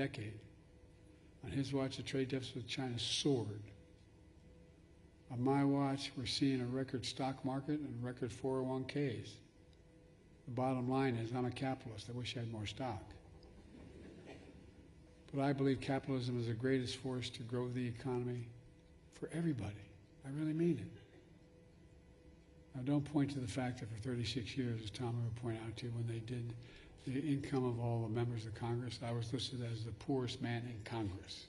decade. On his watch, the trade deficit with China soared. On my watch, we're seeing a record stock market and record 401ks. The bottom line is, I'm a capitalist. I wish I had more stock. But I believe capitalism is the greatest force to grow the economy for everybody. I really mean it. Now, don't point to the fact that for 36 years, as Tom would point out to you, when they did the income of all the members of Congress, I was listed as the poorest man in Congress.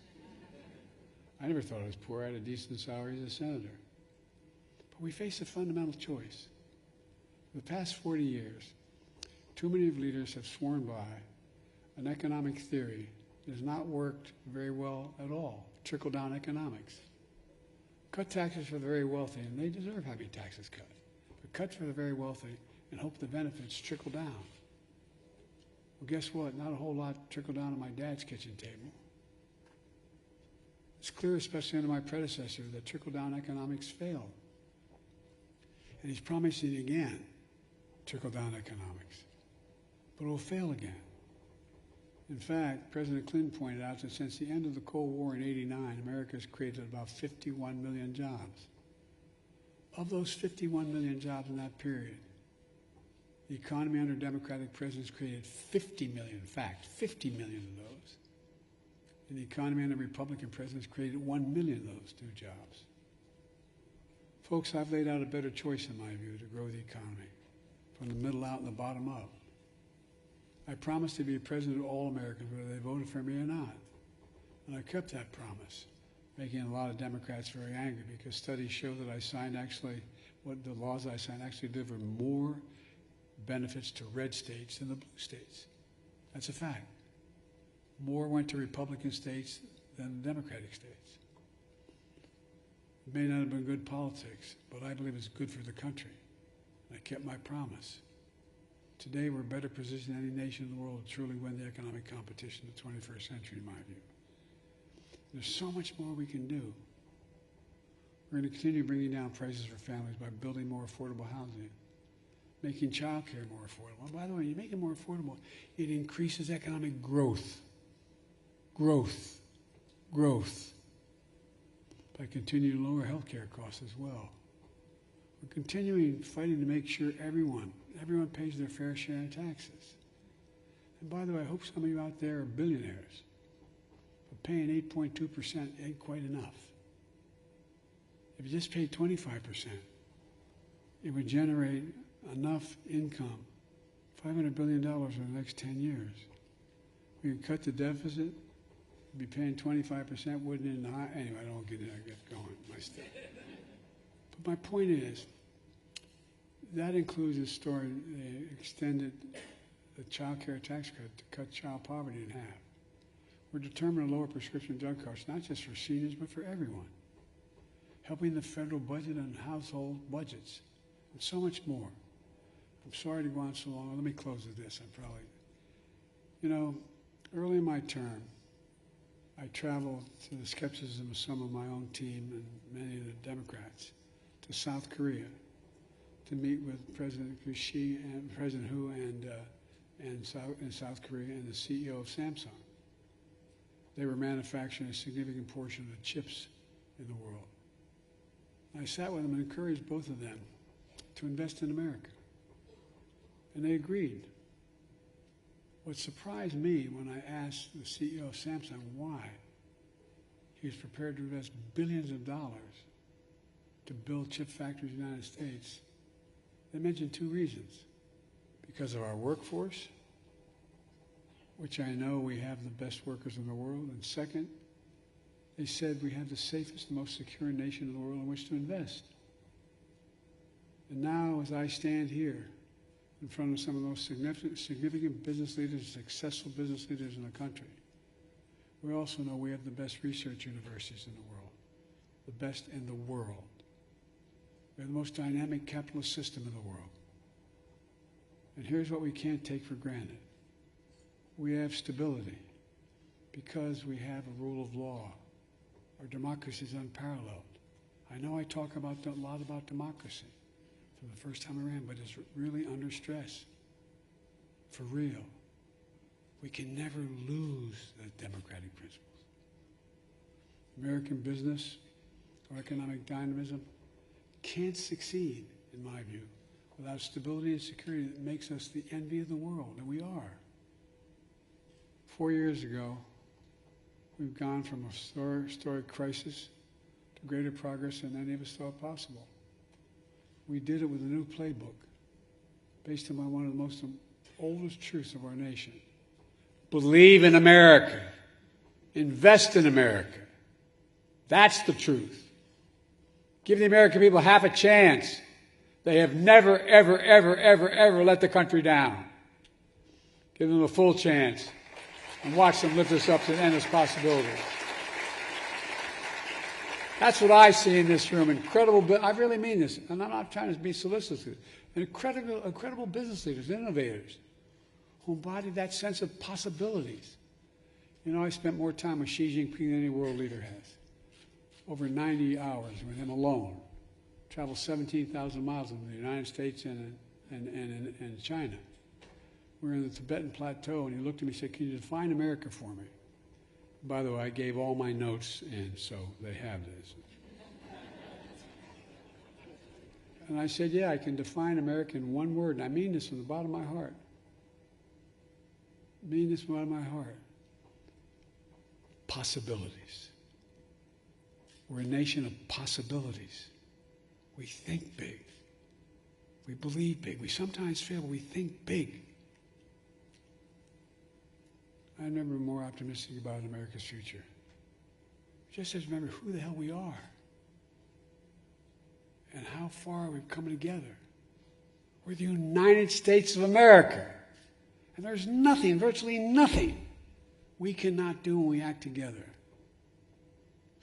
I never thought I was poor. I had a decent salary as a senator. But we face a fundamental choice. For the past 40 years, too many leaders have sworn by an economic theory that has not worked very well at all, trickle-down economics. Cut taxes for the very wealthy, and they deserve having taxes cut. But cut for the very wealthy and hope the benefits trickle down. Well, guess what? Not a whole lot trickled down to my dad's kitchen table. It's clear, especially under my predecessor, that trickle-down economics failed. And he's promising again trickle-down economics. But it will fail again. In fact, President Clinton pointed out that since the end of the Cold War in '89, America has created about 51 million jobs. Of those 51 million jobs in that period, the economy under Democratic presidents created 50 million, in fact, 50 million of those. And the economy under Republican presidents created 1 million of those new jobs. Folks, I've laid out a better choice, in my view, to grow the economy, from the middle out and the bottom up. I promised to be president of all Americans, whether they voted for me or not. And I kept that promise, making a lot of Democrats very angry because studies show that I signed the laws I signed actually deliver more benefits to red states than the blue states. That's a fact. More went to Republican states than Democratic states. It may not have been good politics, but I believe it's good for the country. I kept my promise. Today, we're better positioned than any nation in the world to truly win the economic competition of the 21st century, in my view. There's so much more we can do. We're going to continue bringing down prices for families by building more affordable housing, making child care more affordable. And by the way, you make it more affordable, it increases economic growth. Growth. By continuing to lower health care costs as well. We're continuing fighting to make sure everyone pays their fair share of taxes. And by the way, I hope some of you out there are billionaires. But paying 8.2% ain't quite enough. If you just paid 25%, it would generate enough income, $500 billion over the next 10 years. We could cut the deficit, be paying 25%, wouldn't it? Anyway, I don't get going, my stuff. But my point is, that includes extended the child care tax credit to cut child poverty in half. We're determined to lower prescription drug costs, not just for seniors, but for everyone. Helping the federal budget and household budgets, and so much more. I'm sorry to go on so long. Let me close with this. Early in my term, I traveled to the skepticism of some of my own team and many of the Democrats to South Korea to meet with President Xi and President Hu in South Korea and the CEO of Samsung. They were manufacturing a significant portion of the chips in the world. I sat with them and encouraged both of them to invest in America. And they agreed. What surprised me when I asked the CEO of Samsung why he was prepared to invest billions of dollars to build chip factories in the United States, they mentioned two reasons. Because of our workforce, which I know we have the best workers in the world, and second, they said we have the safest and most secure nation in the world in which to invest. And now, as I stand here in front of some of the most significant business leaders, successful business leaders in the country, we also know we have the best research universities in the world, the best in the world. We have the most dynamic capitalist system in the world. And here's what we can't take for granted. We have stability because we have a rule of law. Our democracy is unparalleled. I know I talk a lot about democracy from the first time around, but it's really under stress. For real. We can never lose the democratic American business or economic dynamism can't succeed, in my view, without stability and security that makes us the envy of the world, and we are. 4 years ago, we've gone from a historic crisis to greater progress than any of us thought possible. We did it with a new playbook based upon one of the most oldest truths of our nation. Believe in America. Invest in America. That's the truth. Give the American people half a chance. They have never, ever, ever, ever, ever let the country down. Give them a full chance and watch them lift us up to endless possibilities. That's what I see in this room. Incredible, I really mean this, and I'm not trying to be solicitous. Incredible business leaders, innovators, who embody that sense of possibilities. You know, I spent more time with Xi Jinping than any world leader has. Over 90 hours with him alone. Traveled 17,000 miles in the United States and China. We were in the Tibetan Plateau, and he looked at me and said, "Can you define America for me?" By the way, I gave all my notes in, so they have this. And I said, "Yeah, I can define America in one word, and I mean this from the bottom of my heart. I mean this from the bottom of my heart. Possibilities. We're a nation of possibilities. We think big. We believe big. We sometimes fail, but we think big. I'm never more optimistic about America's future. Just as remember who the hell we are and how far we've come together. We're the United States of America. And there's nothing, virtually nothing, we cannot do when we act together.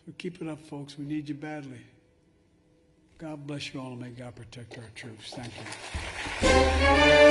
So keep it up, folks. We need you badly. God bless you all, and may God protect our troops. Thank you.